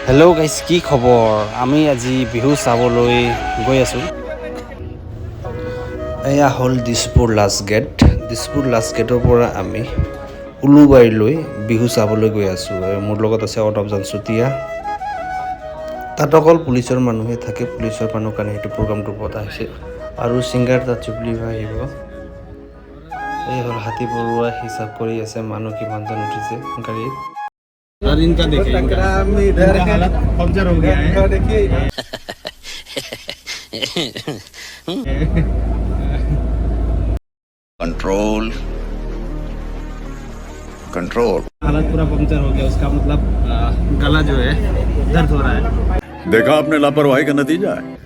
Hello' guys, কি খবৰ? আমি আজি বিহু চাবলৈ গৈ আছোঁ। এয়া হ'ল Dispur last gate. Dispur last গেটৰ পৰা আমি উলুবাৰীলৈ বিহু চাবলৈ গৈ আছোঁ। মোৰ লগত আছে অৰ্ণৱজান চুতীয়া। তাত অকল পুলিচৰ মানুহে থাকে, পুলিচৰ মানুহৰ কাৰণে সেইটো প্ৰগ্ৰামটো পতা হৈছে। আৰু ছিংগাৰ তাত জুবলি ভাই আহিব। এই হ'ল হাতী বৰুৱা হিচাপ কৰি আছে মানুহ কিমানজন উঠিছে গাড়ীত। और इनका देखिए, इनका हालत पंचर हो गया है। देखिए कंट्रोल कंट्रोल हालत पूरा पंचर हो गया, उसका मतलब गला जो है दर्द हो रहा है। देखा आपने लापरवाही का नतीजा है।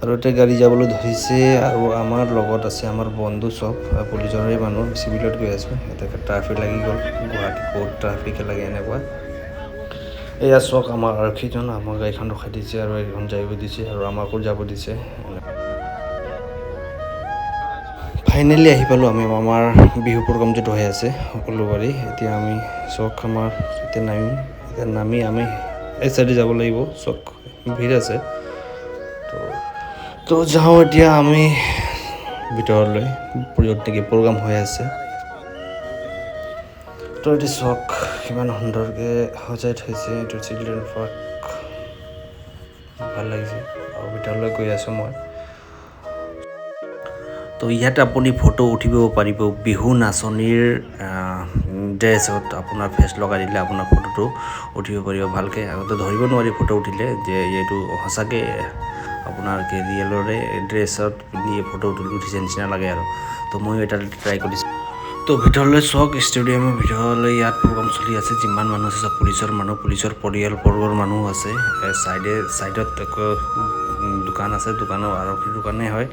আৰু এতিয়া গাড়ী যাবলৈ ধৰিছে আৰু আমাৰ লগত আছে আমাৰ বন্ধু চব পুলিচৰে মানুহ। চিভিলত গৈ আছোঁ, এতিয়া ট্ৰাফিক লাগি গ'ল। গুৱাহাটীত বহুত ট্ৰাফিকে লাগে এনেকুৱা। এয়া চক আমাৰ আৰক্ষীজন আমাৰ গাড়ীখন ৰখাই দিছে আৰু এইখন যাব দিছে আৰু আমাকো যাব দিছে। ফাইনেলি আহি পালোঁ আমি আমাৰ বিহু প্ৰগ্ৰাম যিটো হৈ আছে উলুবাৰী। এতিয়া আমি চক আমাৰ এতিয়া নামি আমি এই চাইডে যাব লাগিব। চক ভিৰ আছে, তো যাওঁ এতিয়া আমি ভিতৰলৈ। য'ত নেকি প্ৰগ্ৰাম হৈ আছে। তো এতিয়া চক কিমান সুন্দৰকৈ সজাই থৈছে। এইটো চিলড্ৰেন পাৰ্ক, ভাল লাগিছে। আৰু ভিতৰলৈ গৈ আছোঁ মই। তো ইয়াত আপুনি ফটো উঠিব পাৰিব বিহু নাচনীৰ ড্ৰেছত। আপোনাৰ ফেচ লগাই দিলে আপোনাৰ ফটোটো উঠিব পাৰিব ভালকৈ। আগতে ধৰিব নোৱাৰি ফটো উঠিলে যে এইটো সঁচাকৈ আপোনাৰ ৰিয়েলৰে ড্ৰেছত পিন্ধি ফটো উঠিছে নিচিনা লাগে আৰু। তো ময়ো এটা ট্ৰাই কৰিছোঁ। তো ভিতৰলৈ চক ষ্টেডিয়ামৰ ভিতৰলৈ ইয়াত প্ৰগ্ৰাম চলি আছে। যিমান মানুহ আছে চব পুলিচৰ মানুহ, পুলিচৰ পৰিয়ালবৰ্গৰ মানুহ আছে। চাইডত দোকান আছে, দোকানৰ আৰক্ষীৰ দোকানেই হয়।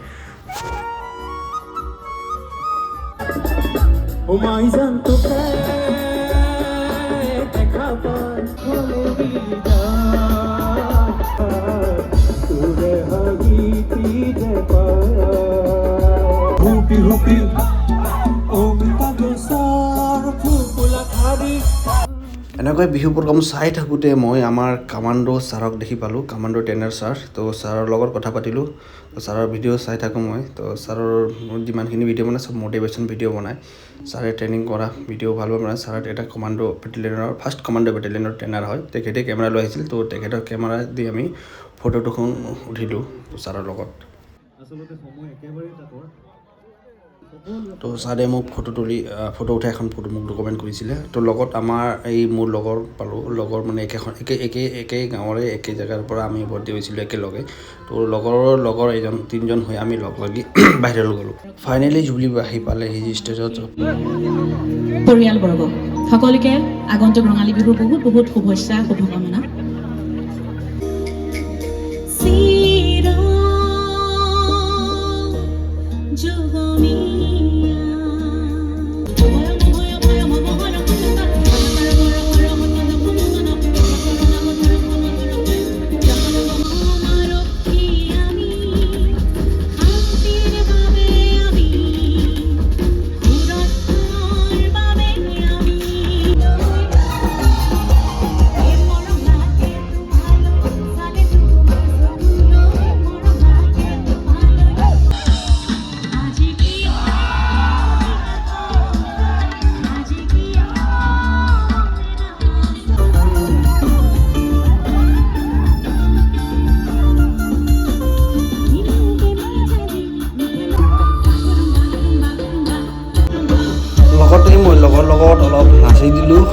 এনেকৈ বিহু প্ৰগ্ৰাম চাই থাকোঁতে মই আমাৰ কামাণ্ডো ছাৰক দেখি পালোঁ, কামাণ্ডো ট্ৰেইনাৰ ছাৰ। তো ছাৰৰ লগত কথা পাতিলোঁ। তো ছাৰৰ ভিডিঅ' চাই থাকোঁ মই। তো ছাৰৰ যিমানখিনি ভিডিঅ' বনায় চব মটিভেশ্যন ভিডিঅ' বনায়। ছাৰে ট্ৰেইনিং কৰা ভিডিঅ' ভাল বনায়। ছাৰ এটা কমাণ্ডো বেটেলিয়নৰ ফাৰ্ষ্ট কমাণ্ডো বেটেলিয়নৰ ট্ৰেইনাৰ হয়। তেখেতে কেমেৰা লৈ আহিছিল। তো তেখেতৰ কেমেৰা দি আমি ফটো দুখন উঠিলোঁ ছাৰৰ লগত। তো ছাৰে মোক ফটো উঠাই এখন ফটো মোক ডকুমেণ্ট কৰিছিলে। তো লগত আমাৰ মোৰ লগৰ পালোঁ, লগৰ মানে একে গাঁৱৰে একে জেগাৰ পৰা আমি ভৰ্তি হৈছিলোঁ একেলগে। তো লগৰ তিনিজন হৈ আমি লগ লাগি বাহিৰলৈ গ'লোঁ। ফাইনেলি জুবলি আহি পালেহি ষ্টেজত। পৰিয়ালবৰ্গ সকলোকে আগন্তুক ৰঙালী বিহুৰ বহুত শুভেচ্ছা, শুভকামনা। লগতে মই লগৰ লগত অলপ নাচি দিলোঁ।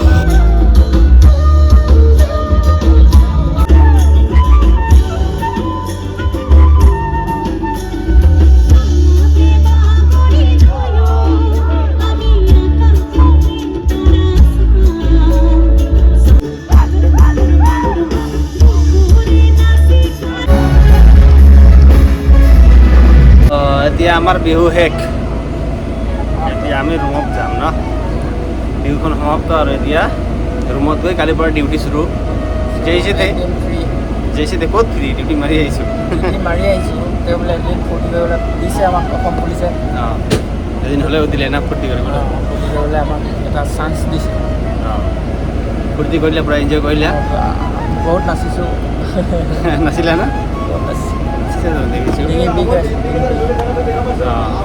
এতিয়া আমাৰ বিহু শেষ। এতিয়া আমি ৰুমত যাম ন। বিহুখন সমাপ্ত আৰু এতিয়া ৰুমত গৈ কালিৰ পৰা ডিউটি চুৰু। জেইছে ক'ত ফ্ৰী ডিউটি মাৰি আহিছোঁ। তেওঁ বোলে এদিন ফূৰ্তি কৰিবলৈ দিছে আমাক অসম পুলিচে। অঁ, এদিন হ'লেও দিলে না ফূৰ্তি কৰিবলৈ। ফূৰ্তি কৰিবলৈ আমাক এটা চান্স দিছে। অঁ, ফূৰ্তি কৰিলে পূৰা এনজয় কৰিলে বহুত নাচিছোঁ নাছিলে না বহুত নাচিছোঁ নাচিছে দেখিছোঁ ডিঙি বিষ আছে অঁ